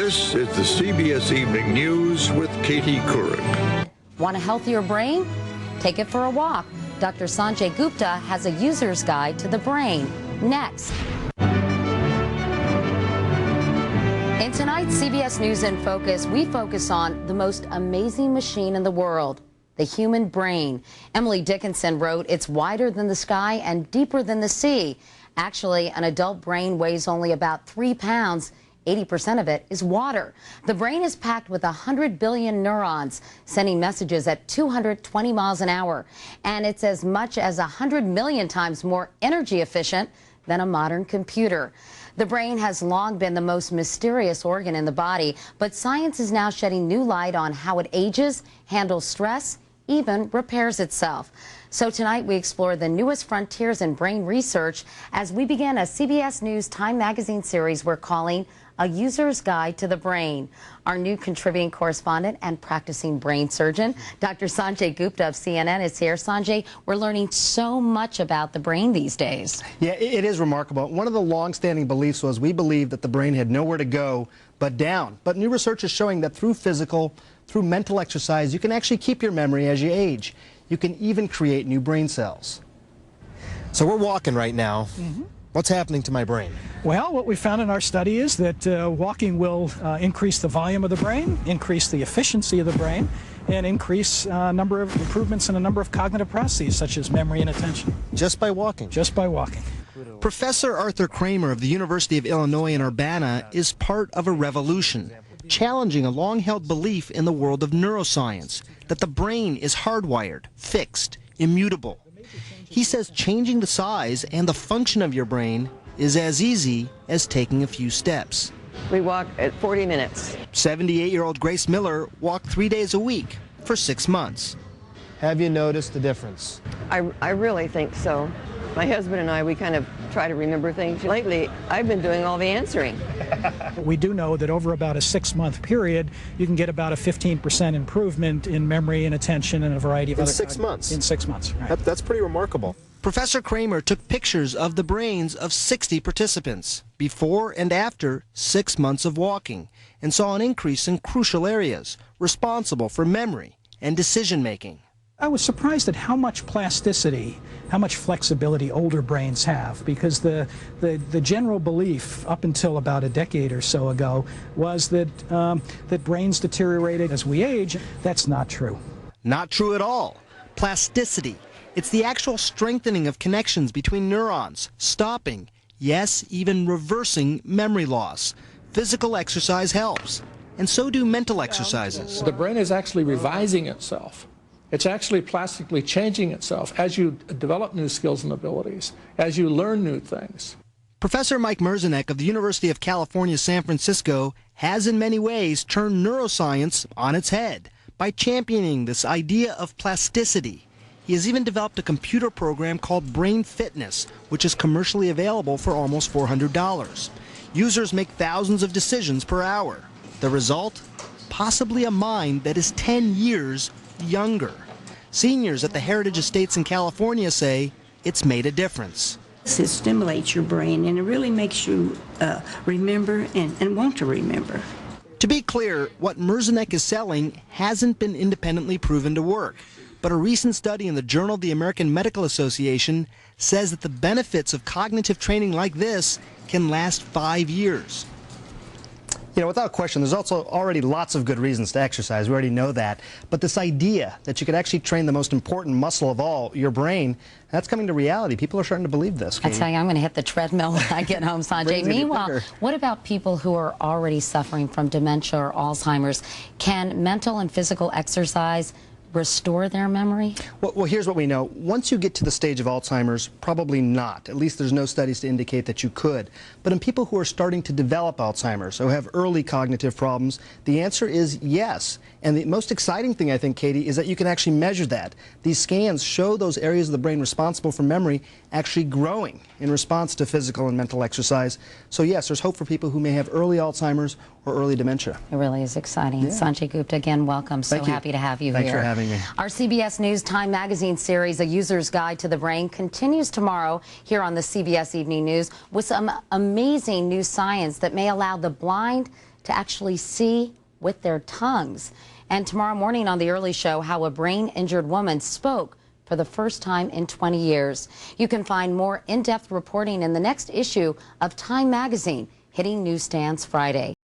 This is the CBS Evening News with Katie Couric. Want a healthier brain? Take it for a walk. Dr. Sanjay Gupta has a user's guide to the brain. Next. In tonight's CBS News in Focus, we focus on the most amazing machine in the world, the human brain. Emily Dickinson wrote, "It's wider than the sky and deeper than the sea." Actually, an adult brain weighs only about 3 pounds. 80% of it is water. The brain is packed with 100 billion neurons, sending messages at 220 miles an hour. And it's as much as 100 million times more energy efficient than a modern computer. The brain has long been the most mysterious organ in the body, but science is now shedding new light on how it ages, handles stress, even repairs itself. So tonight we explore the newest frontiers in brain research as we begin a CBS News Time magazine series we're calling A User's Guide to the Brain. Our new contributing correspondent and practicing brain surgeon, Dr. Sanjay Gupta of CNN, is here. Sanjay, we're learning so much about the brain these days. Yeah, it is remarkable. One of the long-standing beliefs was we believed that the brain had nowhere to go but down. But new research is showing that through mental exercise, you can actually keep your memory as you age. You can even create new brain cells. So we're walking right now. What's happening to my brain? Well, what we found in our study is that walking will increase the volume of the brain, increase the efficiency of the brain, and increase number of improvements in a number of cognitive processes, such as memory and attention. Just by walking? Just by walking. Professor Arthur Kramer of the University of Illinois in Urbana is part of a revolution, challenging a long-held belief in the world of neuroscience, that the brain is hardwired, fixed, immutable. He says changing the size and the function of your brain is as easy as taking a few steps. We walk at 40 minutes. 78-year-old Grace Miller walked 3 days a week for 6 months. Have you noticed the difference? I really think so. My husband and I, we kind of try to remember things. Lately, I've been doing all the answering. We do know that over about a 6-month period, you can get about a 15% improvement in memory and attention and a variety of other... In 6 months? In 6 months, right. That's pretty remarkable. Professor Kramer took pictures of the brains of 60 participants before and after 6 months of walking and saw an increase in crucial areas responsible for memory and decision-making. I was surprised at how much plasticity, how much flexibility older brains have, because the general belief up until about a decade or so ago was that, that brains deteriorated as we age. That's not true. Not true at all. Plasticity. It's the actual strengthening of connections between neurons, stopping, yes, even reversing memory loss. Physical exercise helps, and so do mental exercises. The brain is actually revising itself. It's actually plastically changing itself as you develop new skills and abilities, as you learn new things. Professor Mike Merzenek of the University of California, San Francisco has in many ways turned neuroscience on its head by championing this idea of plasticity. He has even developed a computer program called Brain Fitness, which is commercially available for almost $400. Users make thousands of decisions per hour. The result? Possibly a mind that is 10 years younger. Seniors at the Heritage Estates in California say it's made a difference. It stimulates your brain and it really makes you remember and want to remember. To be clear, what Merzenek is selling hasn't been independently proven to work. But a recent study in the Journal of the American Medical Association says that the benefits of cognitive training like this can last 5 years. You know, without question, there's also already lots of good reasons to exercise. We already know that. But this idea that you could actually train the most important muscle of all, your brain, that's coming to reality. People are starting to believe this. I tell you, I'm going to hit the treadmill when I get home, Sanjay. Meanwhile, what about people who are already suffering from dementia or Alzheimer's? Can mental and physical exercise restore their memory? Well, here's what we know. Once you get to the stage of Alzheimer's, probably not. At least there's no studies to indicate that you could. But in people who are starting to develop Alzheimer's, who have early cognitive problems, the answer is yes. And the most exciting thing, I think, Katie, is that you can actually measure that. These scans show those areas of the brain responsible for memory actually growing in response to physical and mental exercise. So yes, there's hope for people who may have early Alzheimer's or early dementia. It really is exciting. Yeah. Sanjay Gupta, again, welcome. So happy to have you here. Thanks for having me. joining me. Our CBS News Time Magazine series, A User's Guide to the Brain, continues tomorrow here on the CBS Evening News with some amazing new science that may allow the blind to actually see with their tongues. And tomorrow morning on the early show, how a brain-injured woman spoke for the first time in 20 years. You can find more in-depth reporting in the next issue of Time Magazine, hitting newsstands Friday.